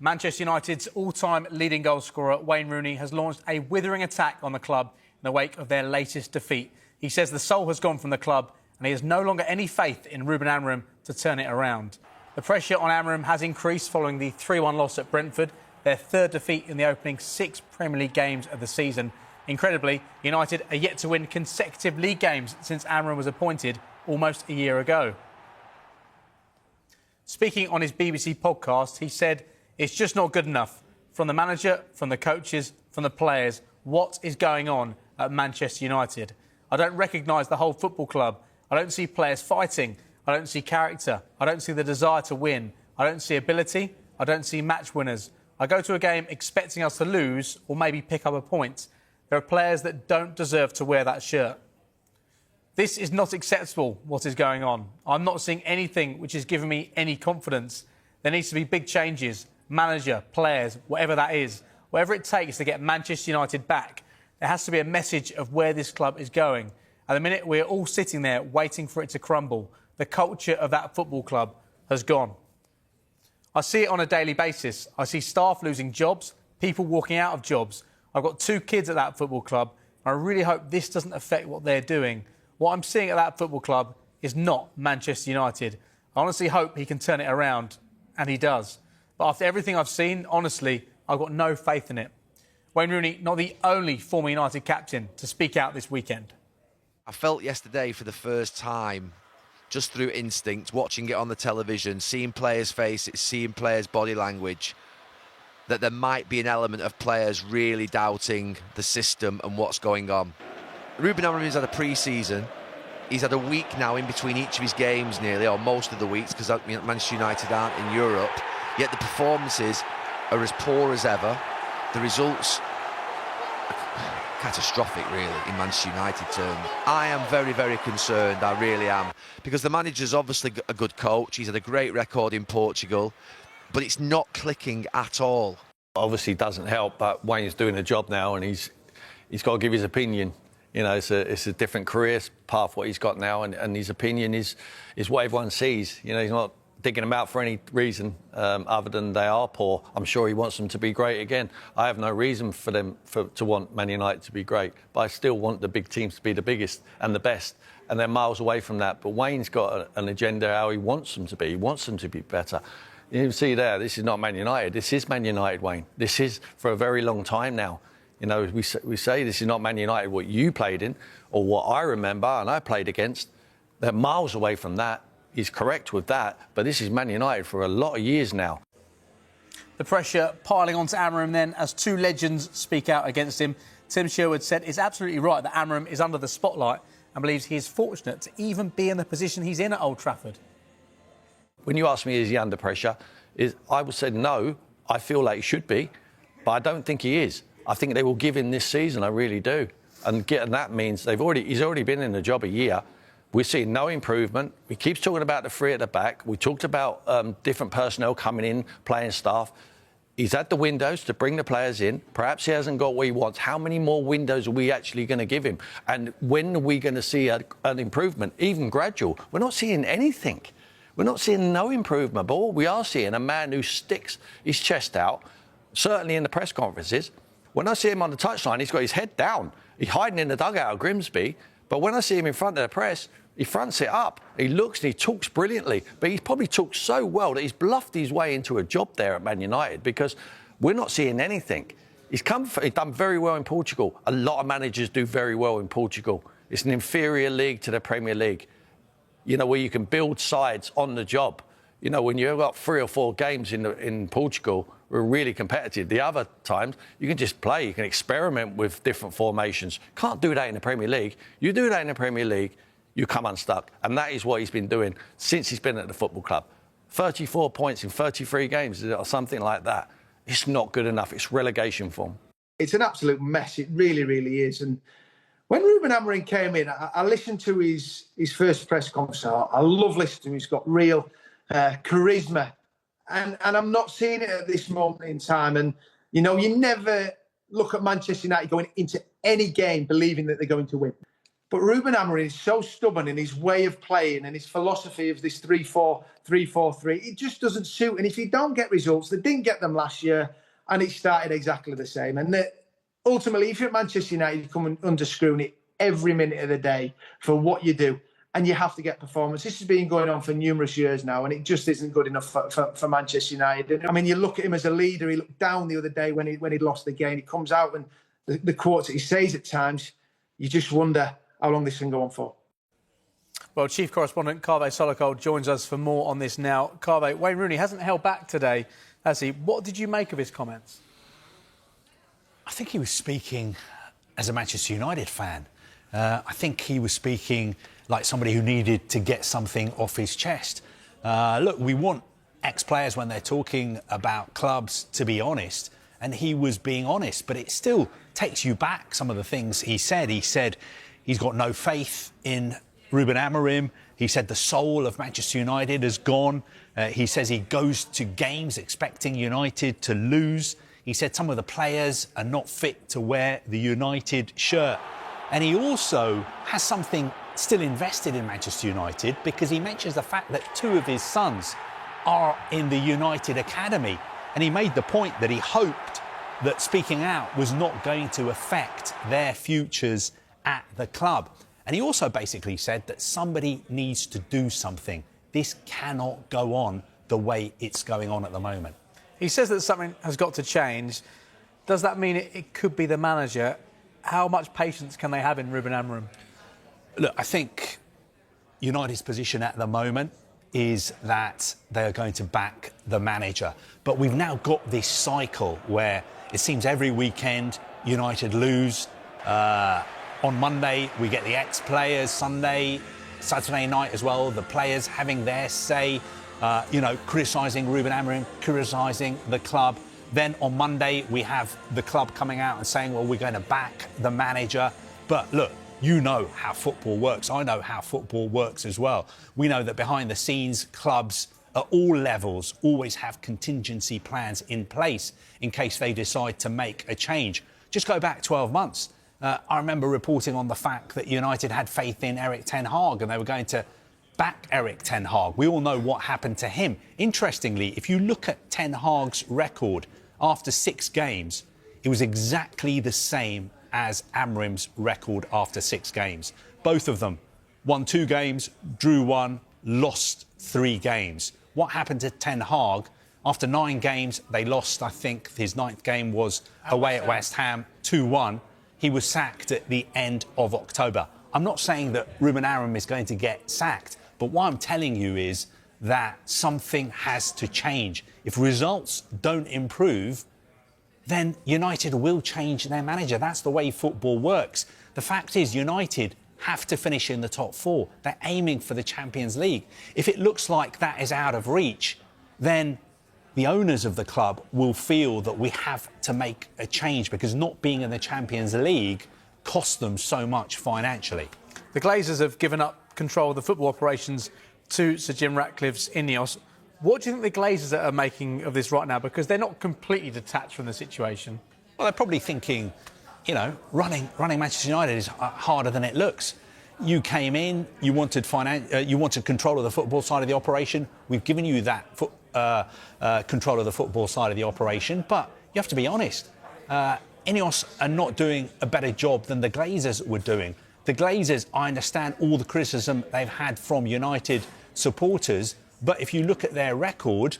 Manchester United's all-time leading goal scorer, Wayne Rooney, has launched a withering attack on the club in the wake of their latest defeat. He says the soul has gone from the club and he has no longer any faith in Ruben Amorim to turn it around. The pressure on Amorim has increased following the 3-1 loss at Brentford, their third defeat in the opening 6 Premier League games of the season. Incredibly, United are yet to win consecutive league games since Amorim was appointed almost a year ago. Speaking on his BBC podcast, he said, "It's just not good enough. From the manager, from the coaches, from the players, what is going on at Manchester United? I don't recognise the whole football club. I don't see players fighting. I don't see character. I don't see the desire to win. I don't see ability. I don't see match winners. I go to a game expecting us to lose or maybe pick up a point. There are players that don't deserve to wear that shirt. This is not acceptable, what is going on. I'm not seeing anything which is giving me any confidence. There needs to be big changes. Manager, players, whatever that is. Whatever it takes to get Manchester United back. There has to be a message of where this club is going. At the minute, we're all sitting there waiting for it to crumble. The culture of that football club has gone. I see it on a daily basis. I see staff losing jobs, people walking out of jobs. I've got 2 kids at that football club. I really hope this doesn't affect what they're doing. What I'm seeing at that football club is not Manchester United. I honestly hope he can turn it around, and he does. But after everything I've seen, honestly, I've got no faith in it." Wayne Rooney, not the only former United captain to speak out this weekend. I felt yesterday for the first time, just through instinct, watching it on the television, seeing players' faces, seeing players' body language, that there might be an element of players really doubting the system and what's going on. Ruben Amorim has had a pre-season. He's had a week now in between each of his games nearly, or most of the weeks, because Manchester United aren't in Europe. Yet the performances are as poor as ever. The results are catastrophic, really, in Manchester United terms. I am very, very concerned, I really am, because the manager's obviously a good coach. He's had a great record in Portugal, but it's not clicking at all. Obviously doesn't help, but Wayne's doing a job now and he's got to give his opinion. You know, it's a different career path what he's got now, and his opinion is what everyone sees. You know, he's not digging them out for any reason other than they are poor. I'm sure he wants them to be great again. I have no reason for them to want Man United to be great, but I still want the big teams to be the biggest and the best, and they're miles away from that. But Wayne's got an agenda how he wants them to be. He wants them to be better. You can see there, this is not Man United. This is Man United, Wayne. This is for a very long time now. You know, we say this is not Man United, what you played in, or what I remember and I played against. They're miles away from that. He's correct with that, but this is Man United for a lot of years now. The pressure piling onto Amorim then as 2 legends speak out against him. Tim Sherwood said it's absolutely right that Amorim is under the spotlight and believes he is fortunate to even be in the position he's in at Old Trafford. When you ask me, is he under pressure? I would say no. I feel like he should be, but I don't think he is. I think they will give him this season. I really do. And that means he's already been in the job a year. We're seeing no improvement. We keep talking about the 3 at the back. We talked about different personnel coming in, playing staff. He's had the windows to bring the players in. Perhaps he hasn't got what he wants. How many more windows are we actually going to give him? And when are we going to see an improvement, even gradual? We're not seeing anything. We're not seeing no improvement. But what we are seeing, a man who sticks his chest out, certainly in the press conferences. When I see him on the touchline, he's got his head down. He's hiding in the dugout of Grimsby. But when I see him in front of the press, he fronts it up. He looks and he talks brilliantly. But he's probably talked so well that he's bluffed his way into a job there at Man United, because we're not seeing anything. He's done very well in Portugal. A lot of managers do very well in Portugal. It's an inferior league to the Premier League, you know, where you can build sides on the job. You know, when you've got 3 or 4 games in Portugal, we're really competitive. The other times, you can just play. You can experiment with different formations. Can't do that in the Premier League. You do that in the Premier League, you come unstuck. And that is what he's been doing since he's been at the football club. 34 points in 33 games or something like that. It's not good enough. It's relegation form. It's an absolute mess. It really, really is. And when Ruben Amorim came in, I listened to his first press conference. I love listening to him. He's got real charisma. And I'm not seeing it at this moment in time. And, you know, you never look at Manchester United going into any game believing that they're going to win. But Ruben Amorim is so stubborn in his way of playing and his philosophy of this 3-4-3. It just doesn't suit. And if you don't get results, they didn't get them last year, and it started exactly the same. And ultimately, if you're at Manchester United, you come under scrutiny every minute of the day for what you do, and you have to get performance. This has been going on for numerous years now, and it just isn't good enough for Manchester United. I mean, you look at him as a leader. He looked down the other day when he'd lost the game. He comes out and the quotes that he says at times, you just wonder how long this can go on for. Well, Chief Correspondent Kaveh Solokol joins us for more on this now. Kaveh, Wayne Rooney hasn't held back today, has he? What did you make of his comments? I think he was speaking as a Manchester United fan. I think he was speaking like somebody who needed to get something off his chest. Look, we want ex-players when they're talking about clubs to be honest, and he was being honest, but it still takes you back, some of the things he said. He said he's got no faith in Ruben Amorim. He said the soul of Manchester United has gone. He says he goes to games expecting United to lose. He said some of the players are not fit to wear the United shirt. And he also has something still invested in Manchester United, because he mentions the fact that 2 of his sons are in the United Academy. And he made the point that he hoped that speaking out was not going to affect their futures at the club. And he also basically said that somebody needs to do something. This cannot go on the way it's going on at the moment. He says that something has got to change. Does that mean it could be the manager? How much patience can they have in Ruben Amorim? Look, I think United's position at the moment is that they're going to back the manager. But we've now got this cycle where it seems every weekend United lose. On Monday, we get the ex-players. Saturday night as well, the players having their say, criticising Ruben Amorim, criticising the club. Then on Monday, we have the club coming out and saying, well, we're going to back the manager. But look, you know how football works. I know how football works as well. We know that behind the scenes, clubs at all levels always have contingency plans in place in case they decide to make a change. Just go back 12 months. I remember reporting on the fact that United had faith in Erik ten Hag and they were going to back Erik ten Hag. We all know what happened to him. Interestingly, if you look at ten Hag's record after 6 games, it was exactly the same as Amorim's record after 6 games. Both of them won 2 games, drew 1, lost 3 games. What happened to ten Hag? After 9 games, they lost, I think his 9th game was away at West Ham, 2-1. He was sacked at the end of October. I'm not saying that Ruben Amorim is going to get sacked, but what I'm telling you is that something has to change. If results don't improve, then United will change their manager. That's the way football works. The fact is, United have to finish in the top 4. They're aiming for the Champions League. If it looks like that is out of reach, then the owners of the club will feel that we have to make a change, because not being in the Champions League costs them so much financially. The Glazers have given up control of the football operations to Sir Jim Ratcliffe's Ineos. What do you think the Glazers are making of this right now? Because they're not completely detached from the situation. Well, they're probably thinking, running Manchester United is harder than it looks. You came in, you wanted control of the football side of the operation. We've given you that control of the football side of the operation, but you have to be honest. Ineos are not doing a better job than the Glazers were doing. The Glazers, I understand all the criticism they've had from United supporters, but if you look at their record,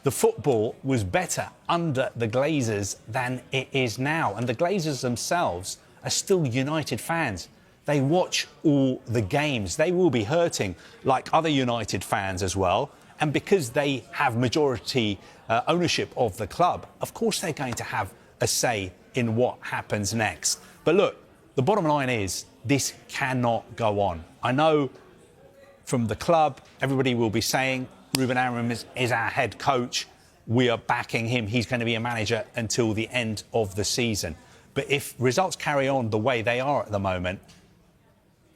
the football was better under the Glazers than it is now. And the Glazers themselves are still United fans. They watch all the games. They will be hurting like other United fans as well. And because they have majority ownership of the club, of course they're going to have a say in what happens next. But look, the bottom line is this cannot go on. I know from the club, everybody will be saying Ruben Amorim is our head coach. We are backing him. He's going to be a manager until the end of the season. But if results carry on the way they are at the moment,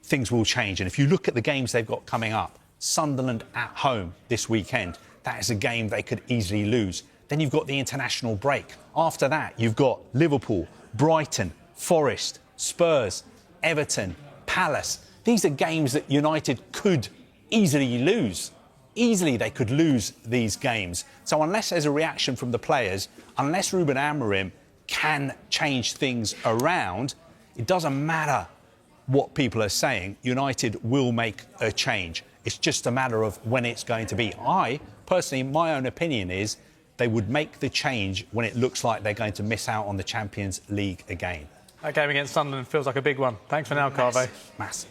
things will change. And if you look at the games they've got coming up, Sunderland at home this weekend, that is a game they could easily lose. Then you've got the international break. After that, you've got Liverpool, Brighton, Forest, Spurs, Everton, Palace. These are games that United could easily lose. Easily they could lose these games. So unless there's a reaction from the players, unless Ruben Amorim can change things around, it doesn't matter what people are saying. United will make a change. It's just a matter of when it's going to be. Personally, my own opinion is they would make the change when it looks like they're going to miss out on the Champions League again. That game against Sunderland feels like a big one. Thanks for now, Carve. Massive.